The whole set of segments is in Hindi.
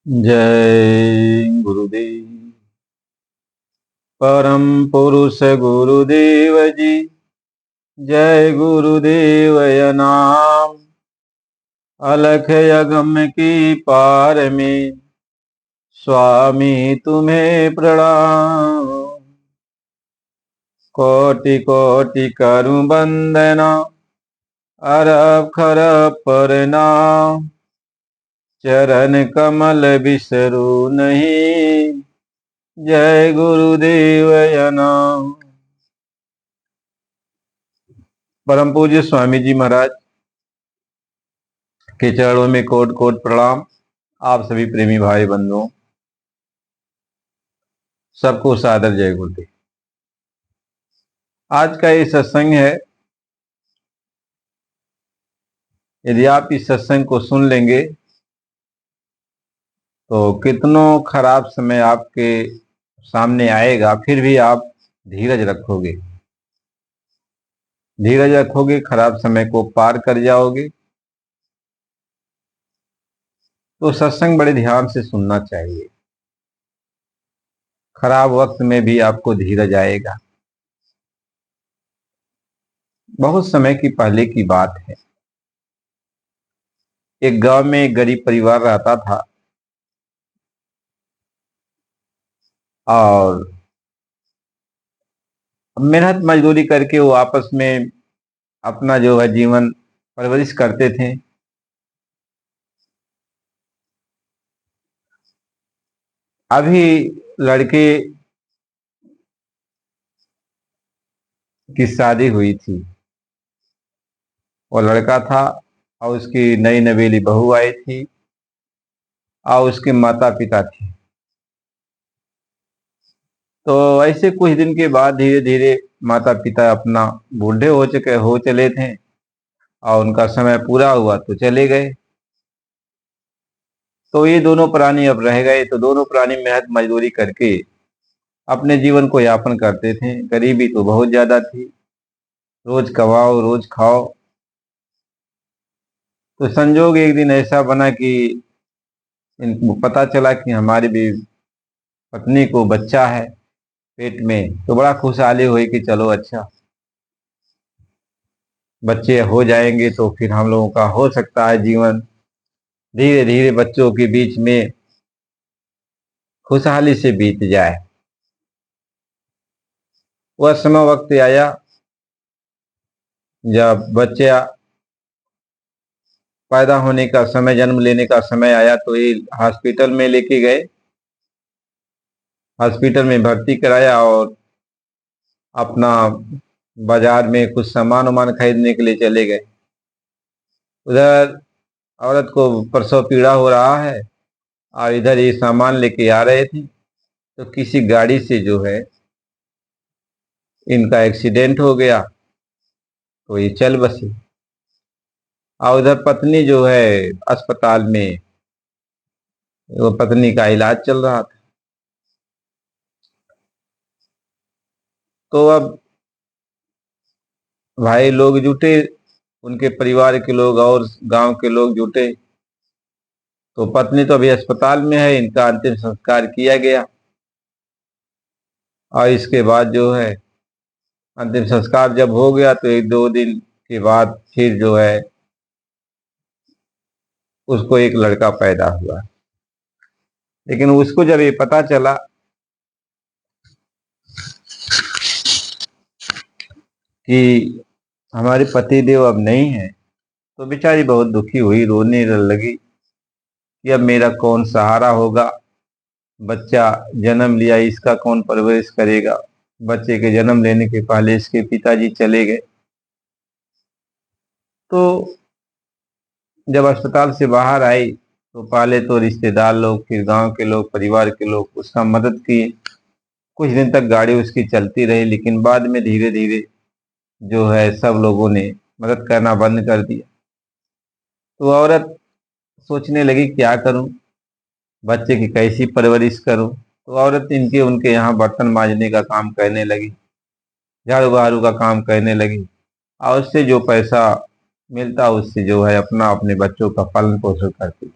जय गुरुदेव। परम पुरुष गुरुदेव जी, जय गुरुदेव नाम। अलख यगम की पार में स्वामी तुम्हें प्रणाम। कोटि कोटि करूं वंदना, अरब खरब प्रणाम। चरण कमल बिसरू नहीं, जय गुरुदेव नाम। परम पूज्य स्वामी जी महाराज के चरणों में कोट कोट प्रणाम। आप सभी प्रेमी भाई बंधुओं, सबको सादर जय गुरुदेव। आज का ये सत्संग है। यदि आप इस सत्संग को सुन लेंगे तो कितनों खराब समय आपके सामने आएगा, फिर भी आप धीरज रखोगे। धीरज रखोगे, खराब समय को पार कर जाओगे। तो सत्संग बड़े ध्यान से सुनना चाहिए। खराब वक्त में भी आपको धीरज आएगा। बहुत समय की पहले की बात है। एक गांव में एक गरीब परिवार रहता था और मेहनत मजदूरी करके वो आपस में अपना जो है जीवन परवरिश करते थे। अभी लड़के की शादी हुई थी। वो लड़का था और उसकी नई नवेली बहू आई थी और उसके माता पिता थे। तो ऐसे कुछ दिन के बाद धीरे धीरे माता पिता अपना बूढ़े हो चले थे और उनका समय पूरा हुआ तो चले गए। तो ये दोनों प्राणी अब रह गए। तो दोनों प्राणी मेहनत मजदूरी करके अपने जीवन को यापन करते थे। गरीबी तो बहुत ज्यादा थी, रोज कमाओ रोज खाओ। तो संजोग एक दिन ऐसा बना कि इनको पता चला कि हमारी भी पत्नी को बच्चा है पेट में। तो बड़ा खुशहाली हुई कि चलो अच्छा, बच्चे हो जाएंगे तो फिर हम लोगों का हो सकता है जीवन धीरे धीरे बच्चों के बीच में खुशहाली से बीत जाए। वह समय वक्त आया जब बच्चा पैदा होने का समय, जन्म लेने का समय आया तो ये हॉस्पिटल में लेके गए। हॉस्पिटल में भर्ती कराया और अपना बाजार में कुछ सामान वामान खरीदने के लिए चले गए। उधर औरत को प्रसव पीड़ा हो रहा है और इधर ये सामान लेके आ रहे थे। तो किसी गाड़ी से जो है इनका एक्सीडेंट हो गया तो ये चल बसे। और उधर पत्नी जो है अस्पताल में, वो पत्नी का इलाज चल रहा था। तो अब भाई लोग जुटे, उनके परिवार के लोग और गांव के लोग जुटे। तो पत्नी तो अभी अस्पताल में है, इनका अंतिम संस्कार किया गया। और इसके बाद जो है अंतिम संस्कार जब हो गया तो एक दो दिन के बाद फिर जो है उसको एक लड़का पैदा हुआ। लेकिन उसको जब ये पता चला कि हमारे पति देव अब नहीं है, तो बेचारी बहुत दुखी हुई, रोने लगी कि अब मेरा कौन सहारा होगा। बच्चा जन्म लिया, इसका कौन परवरिश करेगा। बच्चे के जन्म लेने के पहले इसके पिताजी चले गए। तो जब अस्पताल से बाहर आई तो पहले तो रिश्तेदार लोग, फिर गांव के लोग, परिवार के लोग उसका मदद किए। कुछ दिन तक गाड़ी उसकी चलती रही, लेकिन बाद में धीरे धीरे जो है सब लोगों ने मदद करना बंद कर दिया। तो औरत सोचने लगी क्या करूं, बच्चे की कैसी परवरिश करूं। तो औरत इनके उनके यहाँ बर्तन मांजने का काम करने लगी, झाड़ू बहारू का काम करने लगी और उससे जो पैसा मिलता उससे जो है अपना अपने बच्चों का पालन पोषण करती।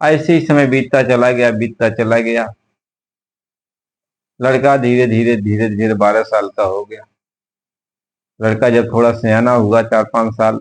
ऐसे ही समय बीतता चला गया। लड़का धीरे धीरे 12 साल का हो गया। लड़का जब थोड़ा सयाना हुआ, 4-5 साल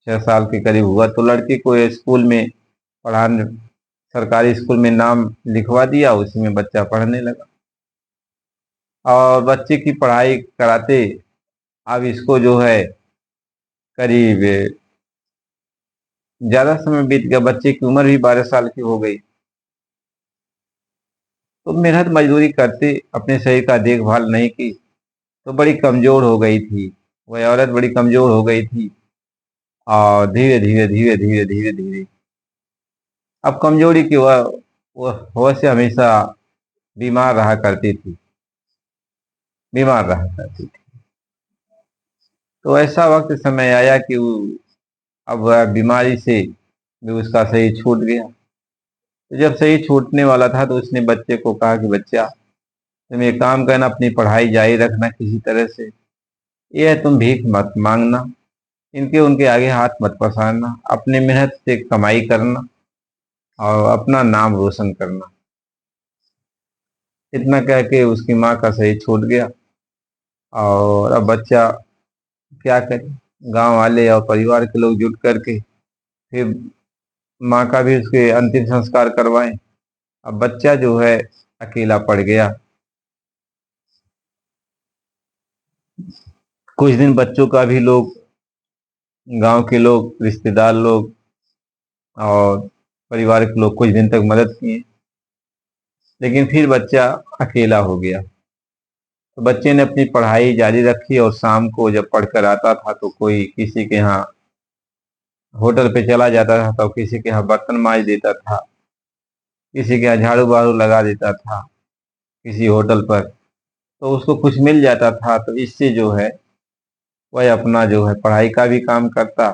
6 साल के करीब हुआ, तो लड़के को ये स्कूल में पढ़ाने, सरकारी स्कूल में नाम लिखवा दिया। उसी में बच्चा पढ़ने लगा और बच्चे की पढ़ाई कराते अब इसको जो है करीब ज्यादा समय बीत गया। बच्चे की उम्र भी 12 साल की हो गई। तो मेहनत मजदूरी करते अपने शरीर का देखभाल नहीं की तो बड़ी कमजोर हो गई थी। वह औरत बड़ी कमजोर हो गई थी और धीरे धीरे अब कमजोरी की वह से हमेशा बीमार रहा करती थी, बीमार रहा करती थी। तो ऐसा वक्त समय आया कि अब वह बीमारी से भी उसका शरीर छूट गया। तो जब शरीर छूटने वाला था तो उसने बच्चे को कहा कि बच्चा, तुम एक काम करना, अपनी पढ़ाई जारी रखना किसी तरह से। यह तुम भीख मत मांगना, इनके उनके आगे हाथ मत पसारना, अपने मेहनत से कमाई करना और अपना नाम रोशन करना। इतना कह के उसकी माँ का शरीर छूट गया। और अब बच्चा क्या करे, गांव वाले और परिवार के लोग जुट करके फिर माँ का भी उसके अंतिम संस्कार करवाएं। अब बच्चा जो है अकेला पड़ गया। कुछ दिन बच्चों का भी लोग, गांव के लोग, रिश्तेदार लोग और परिवार के लोग कुछ दिन तक मदद किए, लेकिन फिर बच्चा अकेला हो गया। तो बच्चे ने अपनी पढ़ाई जारी रखी और शाम को जब पढ़कर आता था तो कोई किसी के यहाँ होटल पे चला जाता था, तो किसी के यहाँ बर्तन मांज देता था, किसी के यहाँ झाड़ू बाड़ू लगा देता था किसी होटल पर। तो उसको कुछ मिल जाता था, तो इससे जो है वह अपना जो है पढ़ाई का भी काम करता,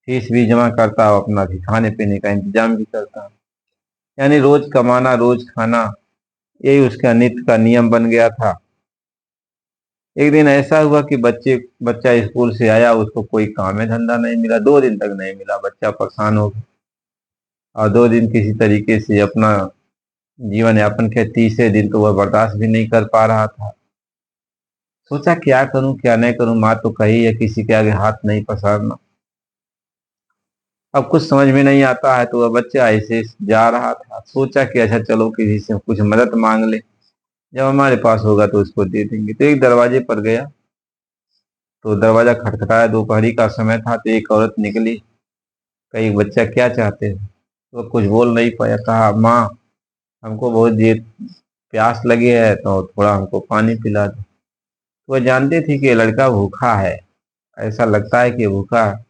फीस भी जमा करता और अपना भी खाने पीने का इंतजाम भी करता। यानी रोज कमाना रोज खाना, यही उसका नित्य का नियम बन गया था। एक दिन ऐसा हुआ कि बच्चा स्कूल से आया, उसको कोई काम है धंधा नहीं मिला, 2 दिन तक नहीं मिला। बच्चा परेशान हो गया और 2 दिन किसी तरीके से अपना जीवन यापन किया। तीसरे दिन तो वह बर्दाश्त भी नहीं कर पा रहा था। सोचा क्या करूं क्या नहीं करूं, माँ तो कही है किसी के आगे हाथ नहीं पसारना। अब कुछ समझ में नहीं आता है, तो वह बच्चा ऐसे जा रहा था। सोचा कि अच्छा चलो किसी से कुछ मदद मांग ले, जब हमारे पास होगा तो उसको दे देंगे। तो एक दरवाजे पर गया, तो दरवाजा खटखटाया। दोपहरी का समय था, तो एक औरत निकली। कही बच्चा क्या चाहते हैं? तो कुछ बोल नहीं पाया। कहा माँ, हमको बहुत देर प्यास लगी है, तो थोड़ा हमको पानी पिला दो। तो वह जानती थी कि ये लड़का भूखा है, ऐसा लगता है कि भूखा है।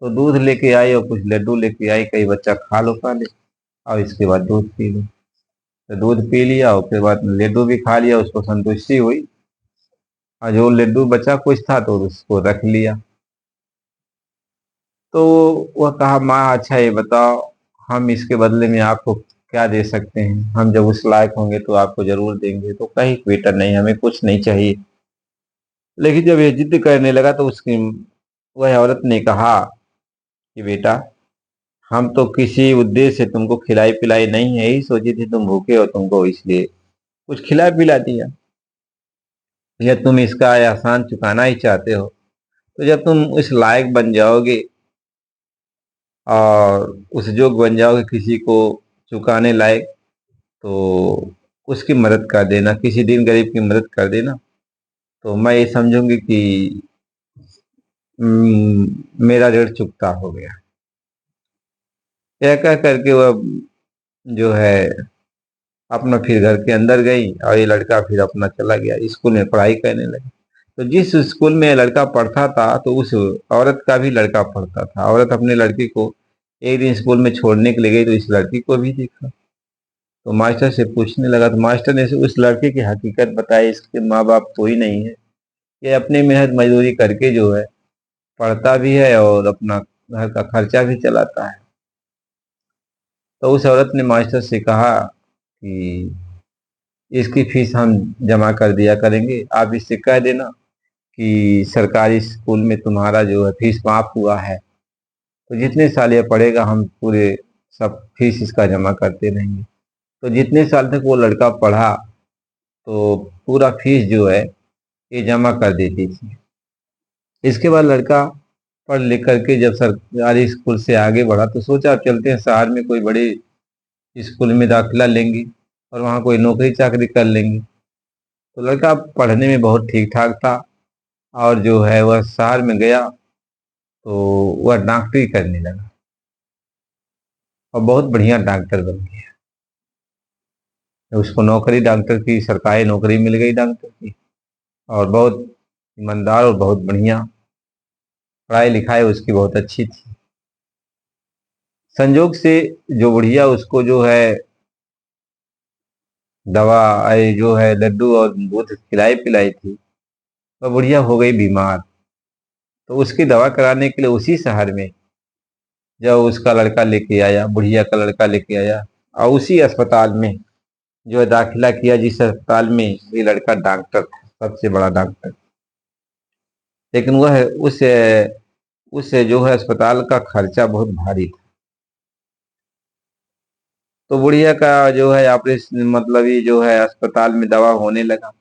तो दूध लेके आई और कुछ लड्डू लेके आई। कई बच्चा खा लो पहले और इसके बाद दूध पी लो। तो दूध पी लिया, उसके बाद लड्डू भी खा लिया, उसको संतुष्टि हुई। और जो लड्डू बचा कुछ था तो उसको रख लिया। तो वह कहा माँ, अच्छा ये बताओ, हम इसके बदले में आपको क्या दे सकते हैं? हम जब उस लायक होंगे तो आपको जरूर देंगे। तो कही बेटा नहीं, हमें कुछ नहीं चाहिए। लेकिन जब ये जिद करने लगा तो उसकी वह औरत ने कहा कि बेटा, हम तो किसी उद्देश्य से तुमको खिलाई पिलाई नहीं है, यही सोची थी तुम भूखे हो, तुमको इसलिए कुछ खिला पिला दिया। या तुम इसका एहसान चुकाना ही चाहते हो, तो जब तुम उस लायक बन जाओगे और उस जोग बन जाओगे किसी को चुकाने लायक, तो उसकी मदद कर देना, किसी दिन गरीब की मदद कर देना। तो मैं ये समझूंगी कि मेरा ऋण चुकता हो गया। यह कह करके वह जो है अपना फिर घर के अंदर गई और ये लड़का फिर अपना चला गया स्कूल में पढ़ाई करने लगा। तो जिस स्कूल में लड़का पढ़ता था तो उस औरत का भी लड़का पढ़ता था। औरत अपने लड़की को एक दिन स्कूल में छोड़ने के लिए गई, तो इस लड़की को भी देखा। तो मास्टर से पूछने लगा, तो मास्टर ने उस लड़के की हकीकत बताई। इसके माँ बाप कोई नहीं है, ये अपनी मेहनत मजदूरी करके जो है पढ़ता भी है और अपना घर का खर्चा भी चलाता है। तो उस औरत ने मास्टर से कहा कि इसकी फीस हम जमा कर दिया करेंगे, आप इससे कह देना कि सरकारी स्कूल में तुम्हारा जो है फीस माफ हुआ है, तो जितने साल ये पढ़ेगा हम पूरे सब फीस इसका जमा करते रहेंगे। तो जितने साल तक वो लड़का पढ़ा तो पूरा फीस जो है ये जमा कर देती थी। इसके बाद लड़का पढ़ लिख करके जब सरकारी स्कूल से आगे बढ़ा तो सोचा अब चलते हैं शहर में कोई बड़े स्कूल में दाखिला लेंगे और वहाँ कोई नौकरी चाकरी कर लेंगे। तो लड़का पढ़ने में बहुत ठीक ठाक था और जो है वह शहर में गया तो वह डॉक्टरी करने लगा और बहुत बढ़िया डॉक्टर बन गया। उसको नौकरी डॉक्टर की सरकारी नौकरी मिल गई डॉक्टर की, और बहुत ईमानदार और बहुत बढ़िया, पढ़ाई लिखाई उसकी बहुत अच्छी थी। संजोग से जो बुढ़िया उसको जो है दवा जो है लड्डू और दूध खिलाई पिलाई थी, वह बुढ़िया हो गई बीमार। तो उसकी दवा कराने के लिए उसी शहर में जब उसका लड़का लेके आया, बुढ़िया का लड़का लेके आया और उसी अस्पताल में जो है दाखिला किया जिस अस्पताल में ये लड़का डॉक्टर था, सबसे बड़ा डॉक्टर। लेकिन वह उस जो है अस्पताल का खर्चा बहुत भारी था। तो बुढ़िया का जो है ऑपरेशन मतलब ये जो है अस्पताल में दवा होने लगा।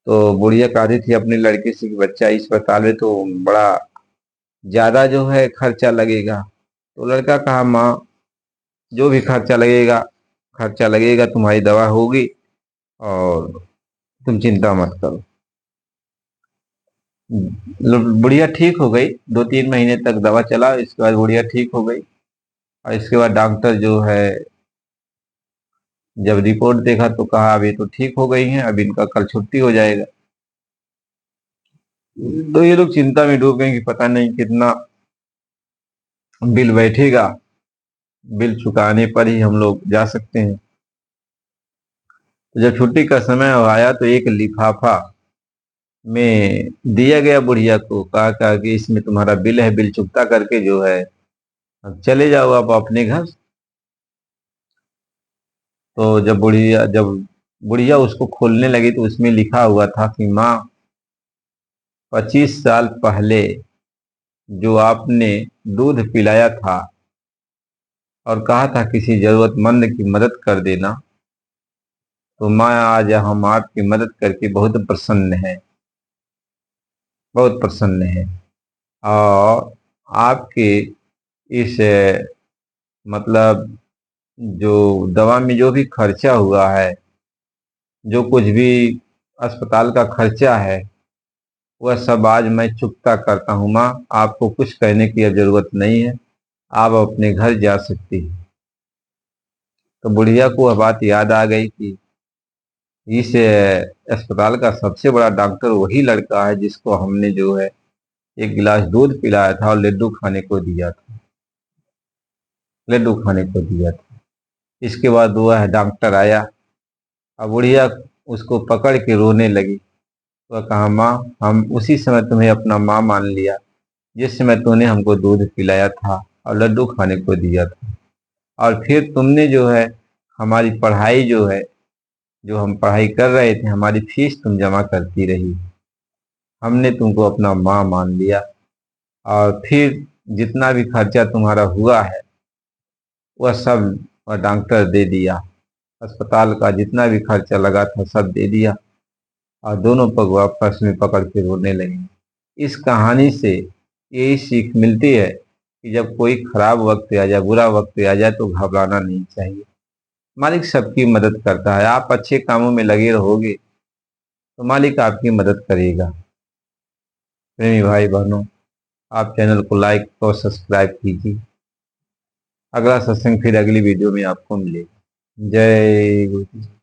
तो बुढ़िया कहा थी अपने लड़के से कि बच्चा इस अस्पताल में तो बड़ा ज्यादा जो है खर्चा लगेगा। तो लड़का कहा माँ जो भी खर्चा लगेगा तुम्हारी दवा होगी और तुम चिंता मत करो। बुढ़िया ठीक हो गई, 2-3 महीने तक दवा चला, इसके बाद बुढ़िया ठीक हो गई। और इसके बाद डॉक्टर जो है जब रिपोर्ट देखा तो कहा अभी तो ठीक हो गई हैं, अब इनका कल छुट्टी हो जाएगा। तो ये लोग चिंता में डूब गए कि पता नहीं कितना बिल बैठेगा, बिल चुकाने पर ही हम लोग जा सकते हैं। तो जब छुट्टी का समय आया तो एक लिफाफा में दिया गया बुढ़िया को, कहा कि इसमें तुम्हारा बिल है, बिल चुकता करके जो है अब चले जाओ आप अपने घर। तो जब बुढ़िया उसको खोलने लगी तो उसमें लिखा हुआ था कि माँ 25 साल पहले जो आपने दूध पिलाया था और कहा था किसी जरूरतमंद की मदद कर देना, तो माँ आज हम आपकी मदद करके बहुत प्रसन्न है। और आपके इस मतलब जो दवा में जो भी खर्चा हुआ है, जो कुछ भी अस्पताल का खर्चा है, वह सब आज मैं चुकता करता हूँ माँ, आपको कुछ कहने की अब जरूरत नहीं है, आप अपने घर जा सकती हैं। तो बुढ़िया को वह बात याद आ गई कि इस अस्पताल का सबसे बड़ा डॉक्टर वही लड़का है जिसको हमने जो है एक गिलास दूध पिलाया था और लड्डू खाने को दिया था। इसके बाद वह डॉक्टर आया और बुढ़िया उसको पकड़ के रोने लगी। वह कहा माँ हम उसी समय तुम्हें अपना माँ मान लिया जिस समय तूने हमको दूध पिलाया था और लड्डू खाने को दिया था, और फिर तुमने जो है हमारी पढ़ाई जो है, जो हम पढ़ाई कर रहे थे, हमारी फीस तुम जमा करती रही, हमने तुमको अपना माँ मान लिया। और फिर जितना भी खर्चा तुम्हारा हुआ है वह सब वह डॉक्टर दे दिया, अस्पताल का जितना भी खर्चा लगा था सब दे दिया। और दोनों पग आपस में पकड़ के रोने लगे। इस कहानी से यही सीख मिलती है कि जब कोई खराब वक्त आ जाए, बुरा वक्त आ जाए तो घबराना नहीं चाहिए। मालिक सबकी मदद करता है, आप अच्छे कामों में लगे रहोगे तो मालिक आपकी मदद करेगा। प्रेमी भाई बहनों, आप चैनल को लाइक और सब्सक्राइब कीजिए। अगला सत्संग फिर अगली वीडियो में आपको मिलेगा। जय गुरु।